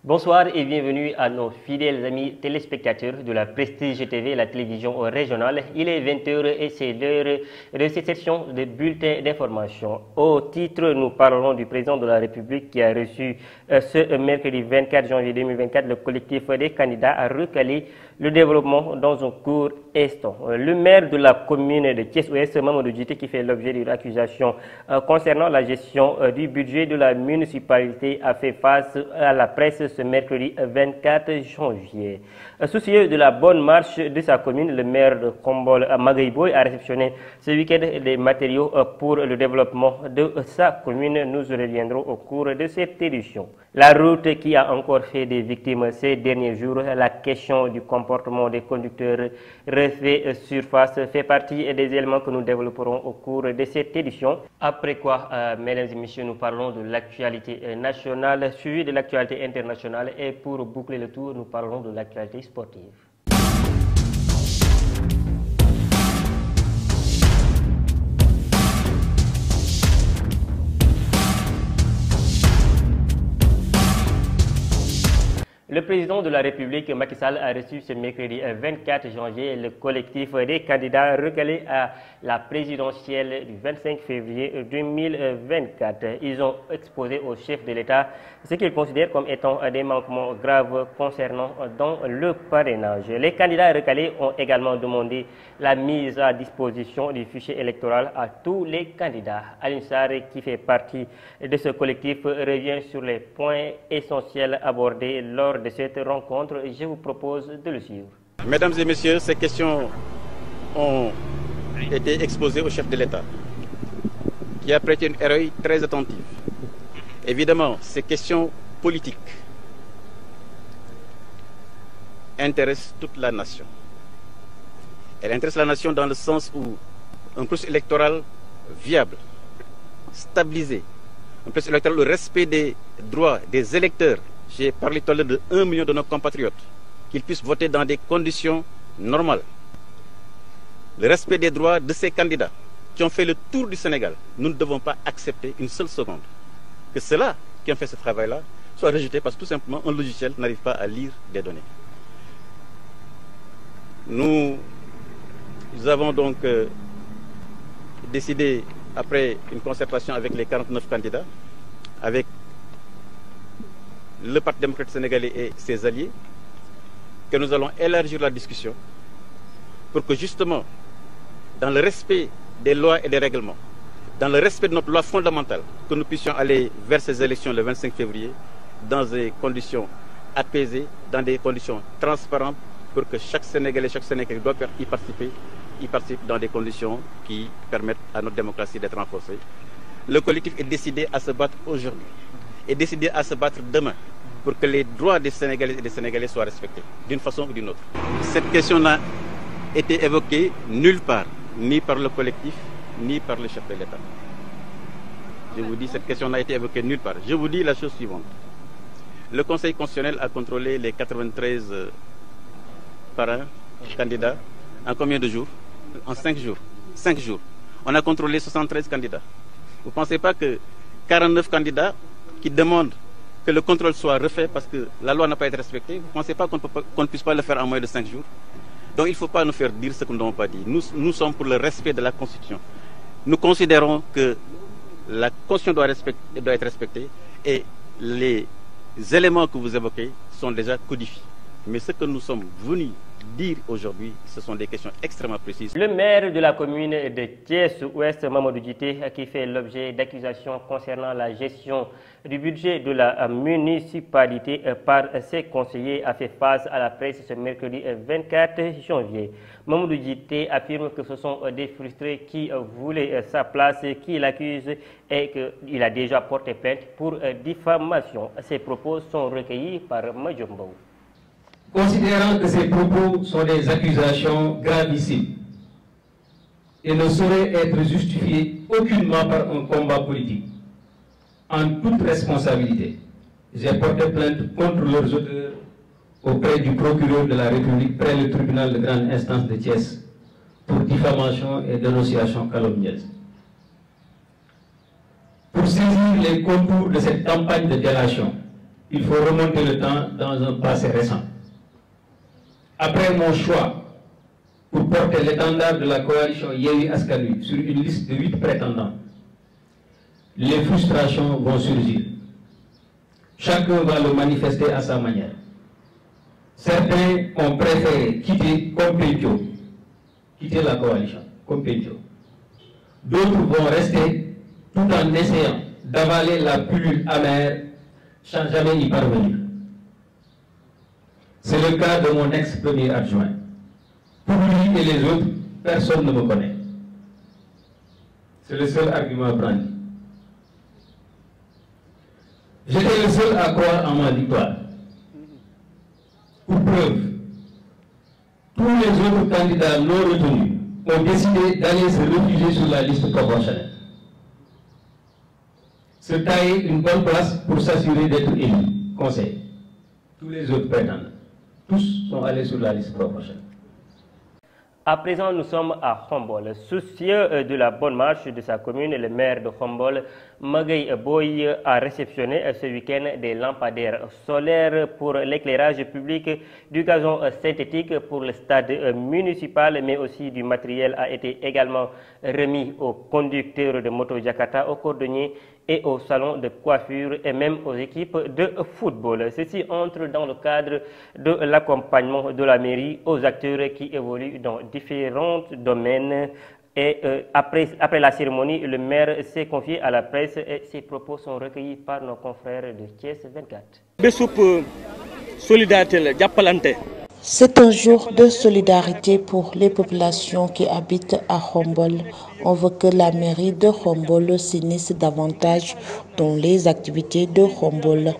Bonsoir et bienvenue à nos fidèles amis téléspectateurs de la Prestige TV, la télévision régionale. Il est 20h et c'est l'heure de cette session de bulletin d'information. Au titre, nous parlerons du président de la République qui a reçu ce mercredi 24 janvier 2024 le collectif des candidats à recaler le développement dans un court instant. Le maire de la commune de Thiès-Ouest, Mamadou Djité, qui fait l'objet d'une accusation concernant la gestion du budget de la municipalité, a fait face à la presse ce mercredi 24 janvier. Soucieux de la bonne marche de sa commune, le maire de Khombole, Magaye Boye, a réceptionné ce week-end des matériaux pour le développement de sa commune. Nous reviendrons au cours de cette édition. La route qui a encore fait des victimes ces derniers jours, la question du comportement des conducteurs refait surface, fait partie des éléments que nous développerons au cours de cette édition. Après quoi, mesdames et messieurs, nous parlons de l'actualité nationale, suivie de l'actualité internationale, et pour boucler le tour, nous parlons de l'actualité sportive. Le président de la République, Macky Sall, a reçu ce mercredi 24 janvier le collectif des candidats recalés à la présidentielle du 25 février 2024. Ils ont exposé au chef de l'État ce qu'ils considèrent comme étant des manquements graves concernant dans le parrainage. Les candidats recalés ont également demandé la mise à disposition du fichier électoral à tous les candidats. Alioune Sarr, qui fait partie de ce collectif, revient sur les points essentiels abordés lors de cette rencontre. Je vous propose de le suivre. Mesdames et messieurs, ces questions ont été exposées au chef de l'État, qui a prêté une oreille très attentive. Évidemment, ces questions politiques intéressent toute la nation. Elles intéressent la nation dans le sens où un processus électoral viable, stabilisé, un processus électoral, le respect des droits des électeurs. J'ai parlé tout à l'heure de 1 million de nos compatriotes, qu'ils puissent voter dans des conditions normales. Le respect des droits de ces candidats qui ont fait le tour du Sénégal. Nous ne devons pas accepter une seule seconde que ceux-là qui ont fait ce travail-là soient rejetés parce que tout simplement un logiciel n'arrive pas à lire des données. Nous avons donc décidé, après une concertation avec les 49 candidats, avec le Parti démocratique sénégalais et ses alliés, que nous allons élargir la discussion pour que justement, dans le respect des lois et des règlements, dans le respect de notre loi fondamentale, que nous puissions aller vers ces élections le 25 février dans des conditions apaisées, dans des conditions transparentes, pour que chaque Sénégalais doit y participe dans des conditions qui permettent à notre démocratie d'être renforcée. Le collectif est décidé à se battre aujourd'hui, est décidé à se battre demain pour que les droits des Sénégalais et des Sénégalais soient respectés d'une façon ou d'une autre. Cette question n'a été évoquée nulle part, ni par le collectif, ni par le chef de l'État. Je vous dis, cette question n'a été évoquée nulle part. Je vous dis la chose suivante. Le Conseil constitutionnel a contrôlé les 93 parrains, candidats, en combien de jours? En 5 jours. 5 jours. On a contrôlé 73 candidats. Vous ne pensez pas que 49 candidats qui demandent que le contrôle soit refait parce que la loi n'a pas été respectée, vous ne pensez pas qu'on ne puisse pas le faire en moins de 5 jours? Donc il ne faut pas nous faire dire ce que nous n'avons pas dit. Nous sommes pour le respect de la Constitution. Nous considérons que la Constitution doit être respectée et les éléments que vous évoquez sont déjà codifiés. Mais ce que nous sommes venus dire aujourd'hui, ce sont des questions extrêmement précises. Le maire de la commune de Thiès-Ouest, Mamadou Djité, qui fait l'objet d'accusations concernant la gestion du budget de la municipalité par ses conseillers, a fait face à la presse ce mercredi 24 janvier. Mamadou Djité affirme que ce sont des frustrés qui voulaient sa place, qui l'accusent et qu'il a déjà porté plainte pour diffamation. Ces propos sont recueillis par Majombo. Considérant que ces propos sont des accusations gravissimes et ne sauraient être justifiés aucunement par un combat politique, en toute responsabilité, j'ai porté plainte contre leurs auteurs auprès du procureur de la République près le tribunal de grande instance de Thiès pour diffamation et dénonciation calomnieuse. Pour saisir les contours de cette campagne de délation, il faut remonter le temps dans un passé récent. Après mon choix pour porter l'étendard de la coalition Yewwi Askan Wi sur une liste de 8 prétendants, les frustrations vont surgir. Chacun va le manifester à sa manière. Certains ont préféré quitter la coalition, comme Pédio. D'autres vont rester tout en essayant d'avaler la pilule amère sans jamais y parvenir. C'est le cas de mon ex-premier adjoint. Pour lui et les autres, personne ne me connaît. C'est le seul argument brandi. J'étais le seul à croire en ma victoire. Pour preuve, tous les autres candidats non retenus ont décidé d'aller se réfugier sur la liste proportionnelle. Se tailler une bonne place pour s'assurer d'être élu. Conseil. Tous les autres prétendants. Tous sont allés sur la liste proportionnelle. À présent, nous sommes à Khombole. Soucieux de la bonne marche de sa commune, le maire de Khombole, Magaye Boye, a réceptionné ce week-end des lampadaires solaires pour l'éclairage public, du gazon synthétique pour le stade municipal, mais aussi du matériel a été également remis aux conducteurs de moto Jakarta, aux cordonniers et aux salons de coiffure et même aux équipes de football. Ceci entre dans le cadre de l'accompagnement de la mairie aux acteurs qui évoluent dans différents domaines. Et après la cérémonie, le maire s'est confié à la presse et ses propos sont recueillis par nos confrères de Thiès 24. C'est un jour de solidarité pour les populations qui habitent à Khombole. On veut que la mairie de Khombole s'initie davantage dans les activités de Khombole.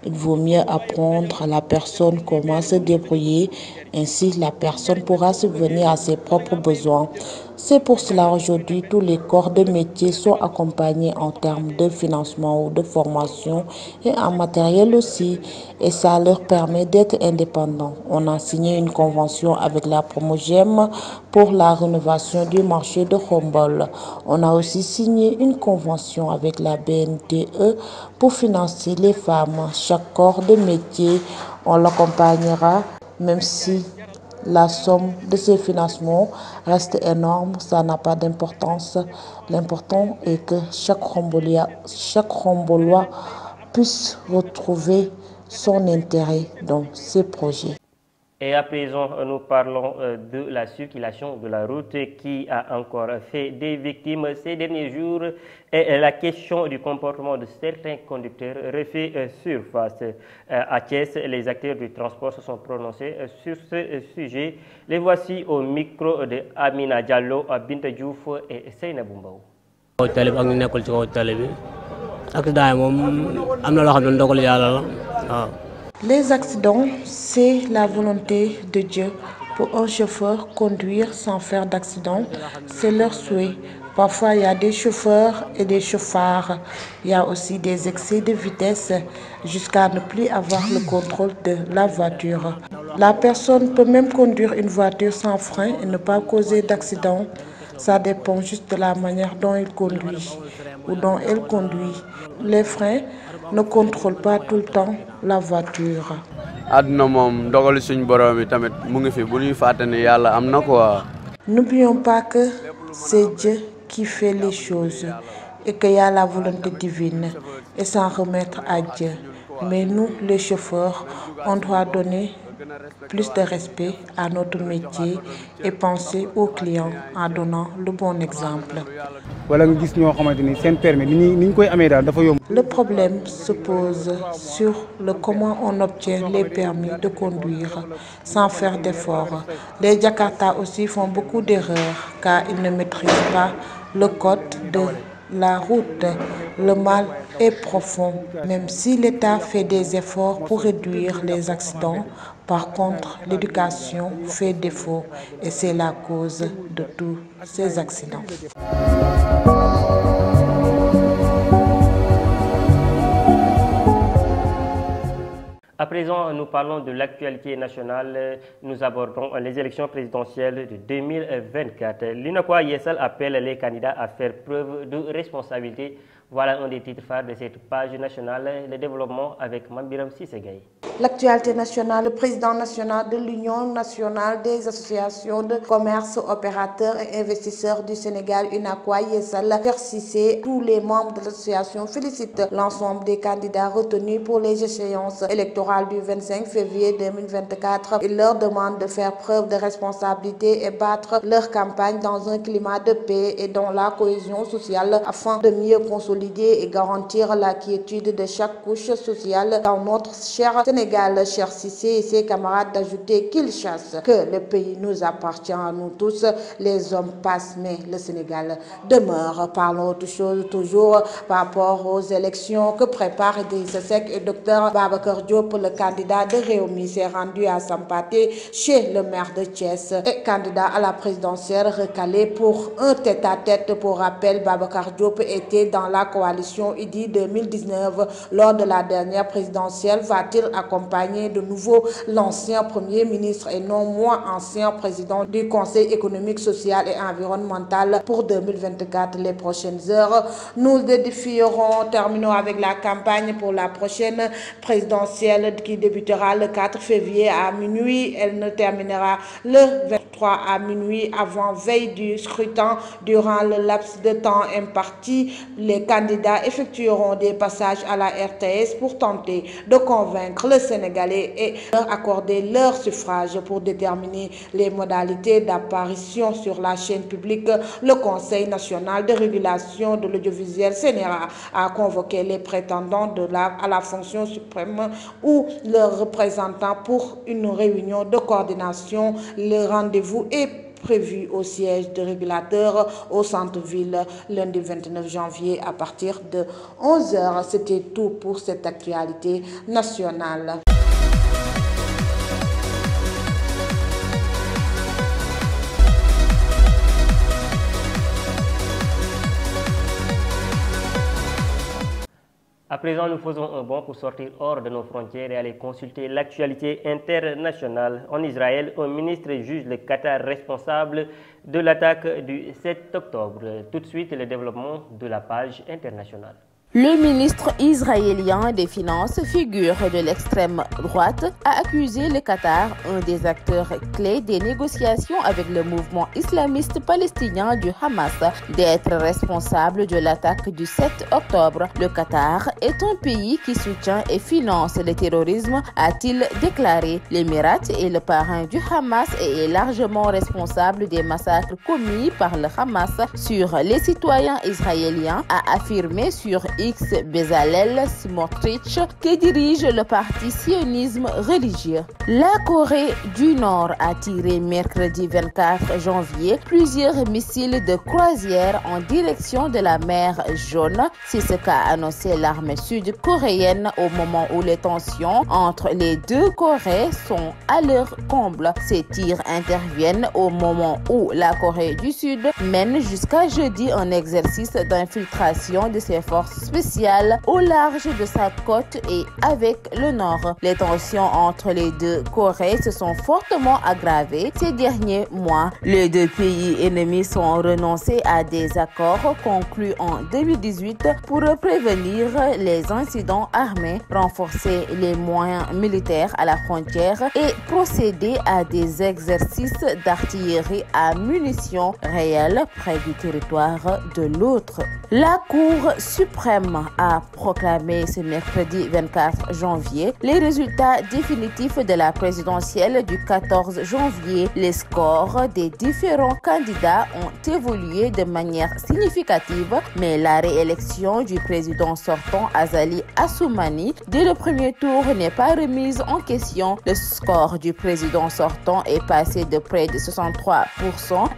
Il vaut mieux apprendre à la personne comment se débrouiller, ainsi la personne pourra subvenir à ses propres besoins. C'est pour cela aujourd'hui tous les corps de métier sont accompagnés en termes de financement ou de formation et en matériel aussi, et ça leur permet d'être indépendants. On a signé une convention avec la Promogem pour la rénovation du marché de Khombole. On a aussi signé une convention avec la BNDE pour financer les femmes. Chaque corps de métier, on l'accompagnera, même si la somme de ces financements reste énorme, ça n'a pas d'importance. L'important est que chaque Khombolois puisse retrouver son intérêt dans ces projets. Et à présent, nous parlons de la circulation de la route qui a encore fait des victimes ces derniers jours. Et la question du comportement de certains conducteurs refait surface. À Thiès, les acteurs du transport se sont prononcés sur ce sujet. Les voici au micro de Amina Diallo, Binta Diouf et Seyna Boumbao. Les accidents, c'est la volonté de Dieu. Pour un chauffeur, conduire sans faire d'accident, c'est leur souhait. Parfois, il y a des chauffeurs et des chauffards. Il y a aussi des excès de vitesse jusqu'à ne plus avoir le contrôle de la voiture. La personne peut même conduire une voiture sans frein et ne pas causer d'accident. Ça dépend juste de la manière dont il conduit ou dont elle conduit. Les freins ne contrôlent pas tout le temps la voiture. N'oublions pas que c'est Dieu qui fait les choses et qu'il y a la volonté divine et s'en remettre à Dieu. Mais nous, les chauffeurs, on doit donner plus de respect à notre métier et penser aux clients en donnant le bon exemple. Le problème se pose sur le comment on obtient les permis de conduire sans faire d'efforts. Les Jakarta aussi font beaucoup d'erreurs car ils ne maîtrisent pas le code de la route. Le mal est profond. Même si l'État fait des efforts pour réduire les accidents, par contre, l'éducation fait défaut et c'est la cause de tous ces accidents. À présent, nous parlons de l'actualité nationale. Nous abordons les élections présidentielles de 2024. L'UNACOIS Yessal appelle les candidats à faire preuve de responsabilité Voilà un des titres phares de cette page nationale, le développement avec Mambiram Sissegay. L'actualité nationale, le président national de l'Union nationale des associations de commerce, opérateurs et investisseurs du Sénégal, UNACOIS, Yessal Persissé, tous les membres de l'association félicitent l'ensemble des candidats retenus pour les échéances électorales du 25 février 2024. Ils leur demandent de faire preuve de responsabilité et battre leur campagne dans un climat de paix et dans la cohésion sociale afin de mieux consolider et garantir la quiétude de chaque couche sociale dans notre cher Sénégal. Cher Cissé et ses camarades d'ajouter qu'ils chassent que le pays nous appartient à nous tous. Les hommes passent, mais le Sénégal demeure. Parlons autre chose toujours par rapport aux élections que préparent Idrissa Seck et Dr Babacar Diop. Le candidat de Rewmi s'est rendu à Sampaté chez le maire de Thiès et candidat à la présidentielle recalé pour un tête-à-tête. Pour rappel, Babacar Diop était dans la coalition IDI 2019 lors de la dernière présidentielle. Va-t-il accompagner de nouveau l'ancien Premier ministre et non moins ancien président du Conseil économique, social et environnemental pour 2024? Les prochaines heures nous édifierons. Terminons avec la campagne pour la prochaine présidentielle qui débutera le 4 février à minuit. Elle ne terminera le 23 à minuit avant veille du scrutin. Durant le laps de temps imparti, les candidats effectueront des passages à la RTS pour tenter de convaincre le Sénégalais et leur accorder leur suffrage. Pour déterminer les modalités d'apparition sur la chaîne publique, le Conseil national de régulation de l'audiovisuel CNRA a convoqué les prétendants à la fonction suprême ou leurs représentants pour une réunion de coordination. Le rendez-vous est prévu au siège de régulateur au centre-ville lundi 29 janvier à partir de 11h. C'était tout pour cette actualité nationale. À présent, nous faisons un bond pour sortir hors de nos frontières et aller consulter l'actualité internationale. En Israël, un ministre juge le Qatar responsable de l'attaque du 7 octobre. Tout de suite, le développement de la page internationale. Le ministre israélien des Finances, figure de l'extrême droite, a accusé le Qatar, un des acteurs clés des négociations avec le mouvement islamiste palestinien du Hamas, d'être responsable de l'attaque du 7 octobre. Le Qatar est un pays qui soutient et finance le terrorisme, a-t-il déclaré. L'Émirat est le parrain du Hamas et est largement responsable des massacres commis par le Hamas sur les citoyens israéliens, a affirmé sur X Bezalel Smotrich, qui dirige le parti sionisme religieux. La Corée du Nord a tiré mercredi 24 janvier plusieurs missiles de croisière en direction de la mer Jaune. C'est ce qu'a annoncé l'armée sud-coréenne au moment où les tensions entre les deux Corées sont à leur comble. Ces tirs interviennent au moment où la Corée du Sud mène jusqu'à jeudi un exercice d'infiltration de ses forces spéciales au large de sa côte et avec le Nord. Les tensions entre les deux Corées se sont fortement aggravées ces derniers mois. Les deux pays ennemis sont renoncés à des accords conclus en 2018 pour prévenir les incidents armés, renforcer les moyens militaires à la frontière et procéder à des exercices d'artillerie à munitions réelles près du territoire de l'autre. La Cour suprême a proclamé ce mercredi 24 janvier les résultats définitifs de la présidentielle du 14 janvier. Les scores des différents candidats ont évolué de manière significative, mais la réélection du président sortant Azali Assoumani dès le premier tour n'est pas remise en question. Le score du président sortant est passé de près de 63%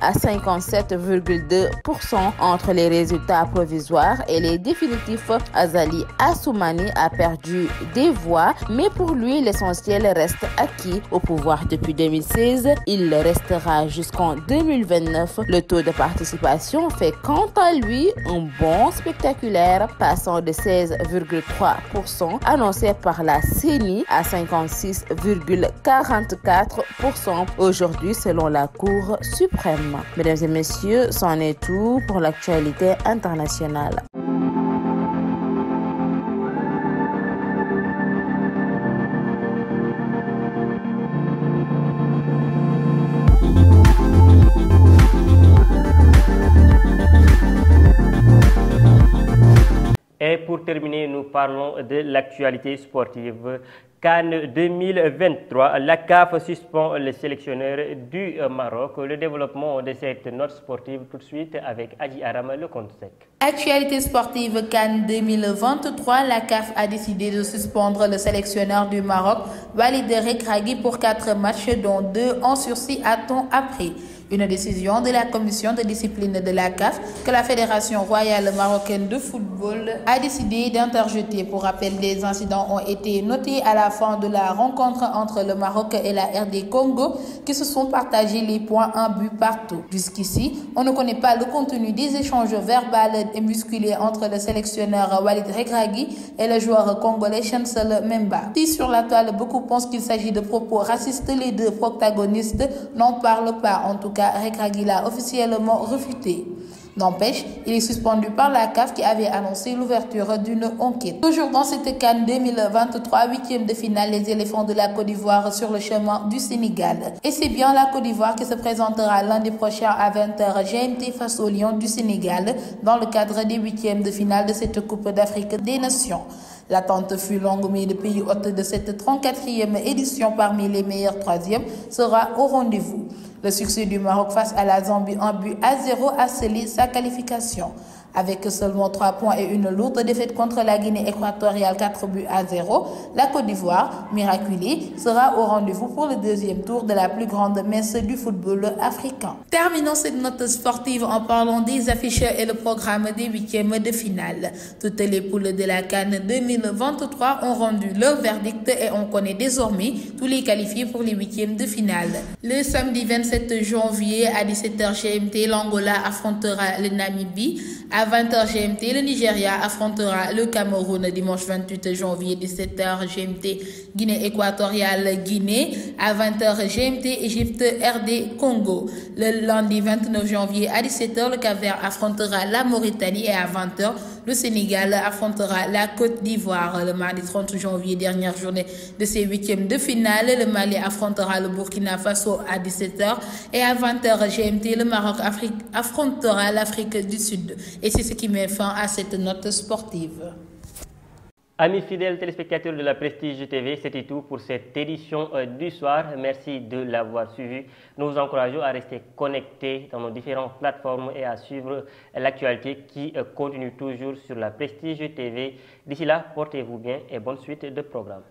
à 57,2% entre les résultats provisoires et les définitifs. Azali Assoumani a perdu des voix, mais pour lui, l'essentiel reste acquis. Au pouvoir depuis 2016, il restera jusqu'en 2029. Le taux de participation fait quant à lui un bond spectaculaire, passant de 16,3% annoncé par la CENI à 56,44% aujourd'hui selon la Cour suprême. Mesdames et messieurs, c'en est tout pour l'actualité internationale. parlons de l'actualité sportive. CAN 2023, la CAF suspend le sélectionneur du Maroc. Le développement de cette note sportive tout de suite avec Adi Aram, le compte sec. Actualité sportive CAN 2023, la CAF a décidé de suspendre le sélectionneur du Maroc, Walid Regragui, pour 4 matchs, dont 2 en sursis à temps après. Une décision de la commission de discipline de la CAF que la Fédération royale marocaine de football a décidé d'interjeter. Pour rappel, des incidents ont été notés à la fin de la rencontre entre le Maroc et la RD Congo qui se sont partagés les points, un but partout. Jusqu'ici, on ne connaît pas le contenu des échanges verbaux et musculés entre le sélectionneur Walid Regragui et le joueur congolais Chancel Memba. Si sur la toile, beaucoup pensent qu'il s'agit de propos racistes, les deux protagonistes n'en parlent pas. En tout cas, Regragui l'a officiellement refuté. N'empêche, il est suspendu par la CAF qui avait annoncé l'ouverture d'une enquête. Toujours dans cette CAN 2023, 8e de finale, les éléphants de la Côte d'Ivoire sur le chemin du Sénégal. Et c'est bien la Côte d'Ivoire qui se présentera lundi prochain à 20h GMT face aux Lions du Sénégal dans le cadre des 8e de finale de cette Coupe d'Afrique des Nations. L'attente fut longue, mais le pays hôte de cette 34e édition parmi les meilleurs 3e sera au rendez-vous. Le succès du Maroc face à la Zambie, 1-0, a scellé sa qualification. Avec seulement 3 points et une lourde défaite contre la Guinée équatoriale, 4-0, la Côte d'Ivoire, miraculée, sera au rendez-vous pour le 2e tour de la plus grande messe du football africain. Terminons cette note sportive en parlant des affiches et le programme des 8e de finale. Toutes les poules de la CAN 2023 ont rendu leur verdict et on connaît désormais tous les qualifiés pour les 8e de finale. Le samedi 27 janvier à 17h GMT, l'Angola affrontera le Namibie. À 20h GMT, le Nigeria affrontera le Cameroun. Dimanche 28 janvier, 17h GMT, Guinée équatoriale, Guinée. À 20h GMT, Égypte, RD, Congo. Le lundi 29 janvier à 17h, le Cap-Vert affrontera la Mauritanie et à 20h, le Sénégal affrontera la Côte d'Ivoire. Le mardi 30 janvier, dernière journée de ces 8e de finale, le Mali affrontera le Burkina Faso à 17h et à 20h GMT, le Maroc affrontera l'Afrique du Sud. Et c'est ce qui met fin à cette note sportive. Amis fidèles téléspectateurs de la Prestige TV, c'était tout pour cette édition du soir. Merci de l'avoir suivi. Nous vous encourageons à rester connectés dans nos différentes plateformes et à suivre l'actualité qui continue toujours sur la Prestige TV. D'ici là, portez-vous bien et bonne suite de programme.